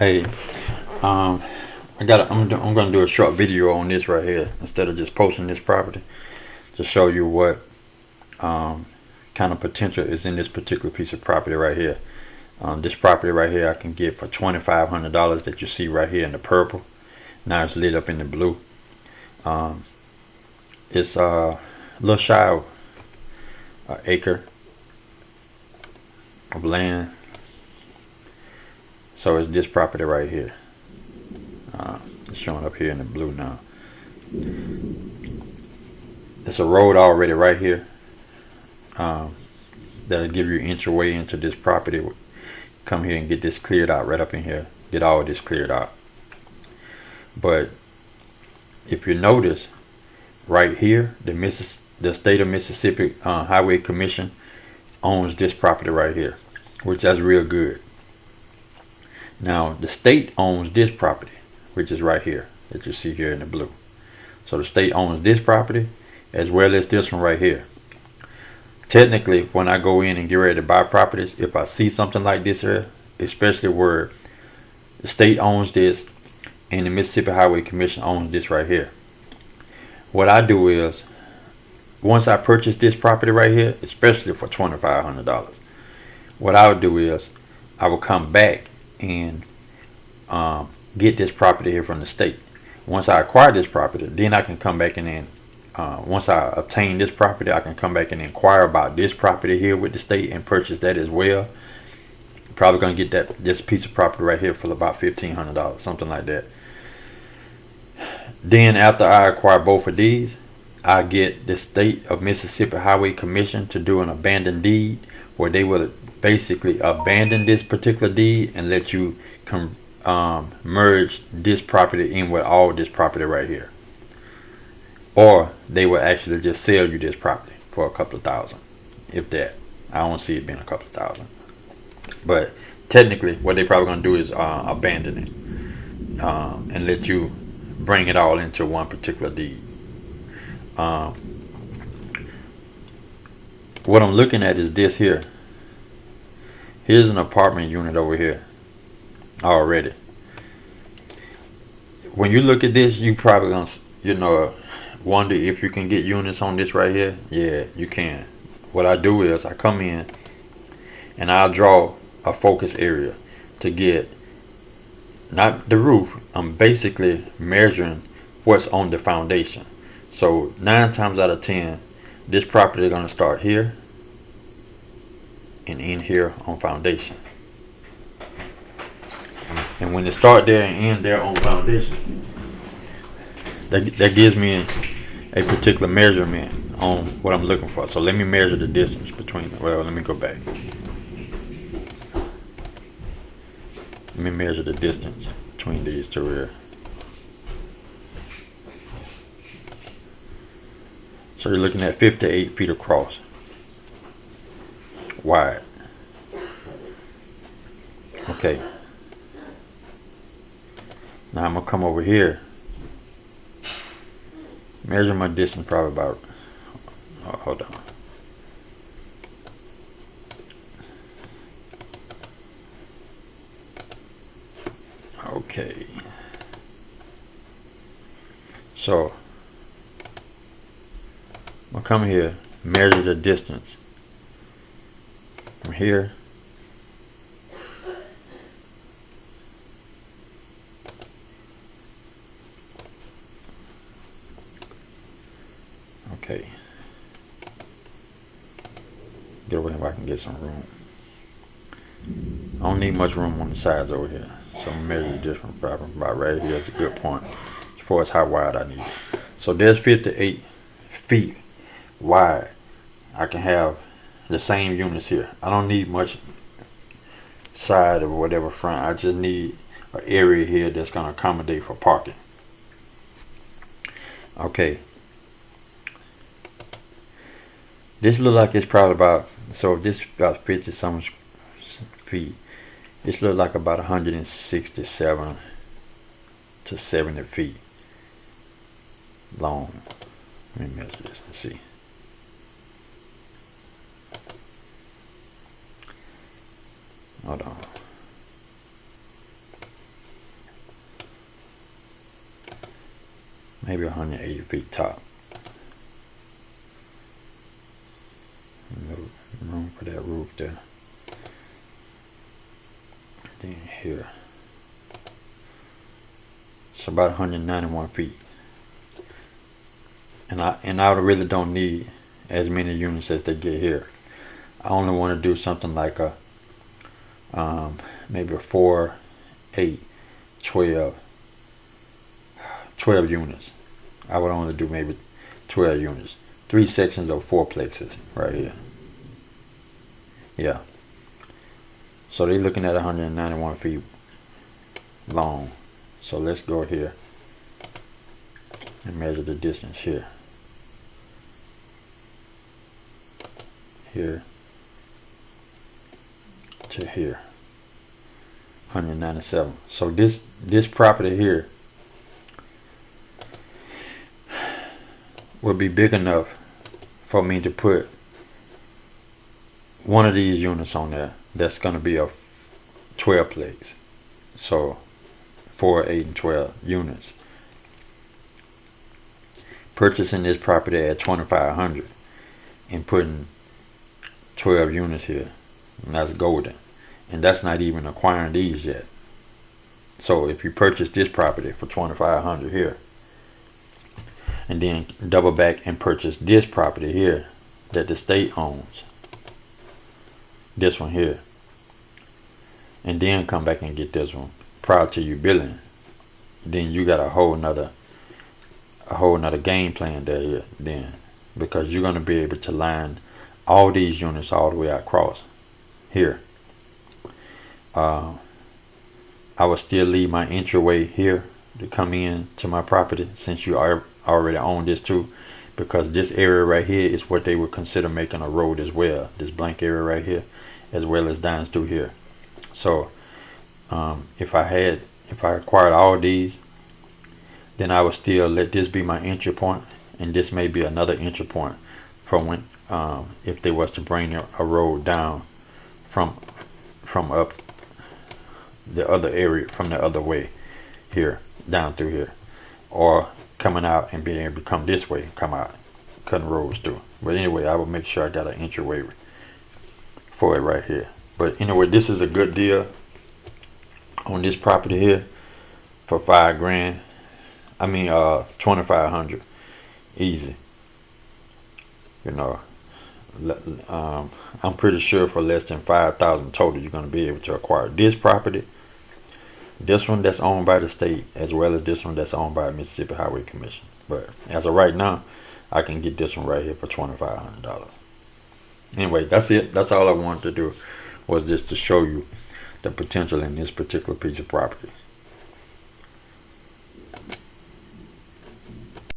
Hey, um, I'm gonna do a short video on this right here instead of just posting this property to show you what kind of potential is in this particular piece of property right here. This property right here I can get for $2,500 that you see right here in the purple. Now it's lit up in the blue. It's a little shy of an acre of land. So it's this property right here. It's showing up here in the blue now. It's a road already right here. That'll give you entryway into this property. Come here and get this cleared out right up in here. Get all of this cleared out. But if you notice right here, the state of Mississippi Highway Commission owns this property right here, which that's real good. Now the state owns this property, which is right here that you see here in the blue. So the state owns this property as well as this one right here. Technically, when I go in and get ready to buy properties, if I see something like this here, especially where the state owns this and the Mississippi Highway Commission owns this right here, what I do is, once I purchase this property right here, especially for $2,500, what I would do is I will come back and get this property here from the state. Once I acquire this property, then I can come back and then once I obtain this property, I can come back and inquire about this property here with the state and purchase that as well. Probably gonna get this piece of property right here for about $1,500, something like that. Then after I acquire both of these, I get the state of Mississippi Highway Commission to do an abandoned deed, where they will basically abandon this particular deed and let you merge this property in with all this property right here. Or they will actually just sell you this property for a couple of thousand, if that. I don't see it being a couple of thousand. But technically, what they probably gonna do is abandon it and let you bring it all into one particular deed. What I'm looking at is this here. Here's an apartment unit over here already. When you look at this, you probably gonna, wonder if you can get units on this right here. Yeah, you can. What I do is I come in and I'll draw a focus area to get, not the roof, I'm basically measuring what's on the foundation. So 9 times out of 10, this property is going to start here and end here on foundation. And when it start there and end there on foundation, that gives me a particular measurement on what I'm looking for. So let me measure the distance between, well, let me go back. Let me measure the distance between these two here. So you're looking at 58 feet across, wide. Okay. Now I'm gonna come over here. Measure my distance probably about, hold on. Okay. So I'll come here, measure the distance from here okay. Get over here where I can get some room. I don't need much room on the sides over here. So I'm measuring this from about right here. That's a good point as far as how wide I need it. So there's 58 feet wide. I can have the same units here. I don't need much side or whatever front. I just need an area here that's going to accommodate for parking. Okay. This looks like it's probably about, so if this is about 50 some feet, this looks like about 167 to 70 feet long. Let me measure this and see. Hold on. maybe 180 feet top. No room for that roof there. Then here, it's about 191 feet. And I really don't need as many units as they get here. I only want to do something like a maybe a 4, 8, 12 units. I would only do maybe 12 units. 3 sections of 4 plexes right here. Yeah. So they're looking at 191 feet long. So let's go here and measure the distance here. Here to here. 197. So this property here will be big enough for me to put one of these units on there. That's going to be a 12 plex. So 4, 8, and 12 units. Purchasing this property at $2,500 and putting 12 units here, and that's golden. And that's not even acquiring these yet. So if you purchase this property for $2,500 here, and then double back and purchase this property here that the state owns, this one here, and then come back and get this one prior to you billing, then you got a whole nother game plan there then, because you're going to be able to line all these units all the way across here. I would still leave my entryway here to come in to my property, since you already own this too, because this area right here is what they would consider making a road as well. This blank area right here, as well as down through here. So if I acquired all these, then I would still let this be my entry point, and this may be another entry point from when if they was to bring a road down from up the other area, from the other way here down through here, or coming out and being able to come this way, come out cutting roads through. But anyway, I will make sure I got an entryway for it right here. But anyway, this is a good deal on this property here for $5,000. I mean $2,500 easy. You know, I'm pretty sure for less than $5,000 total you're going to be able to acquire this property, this one that's owned by the state, as well as this one that's owned by Mississippi Highway Commission. But as of right now, I can get this one right here for $2,500. Anyway, that's it. That's all I wanted to do, was just to show you the potential in this particular piece of property.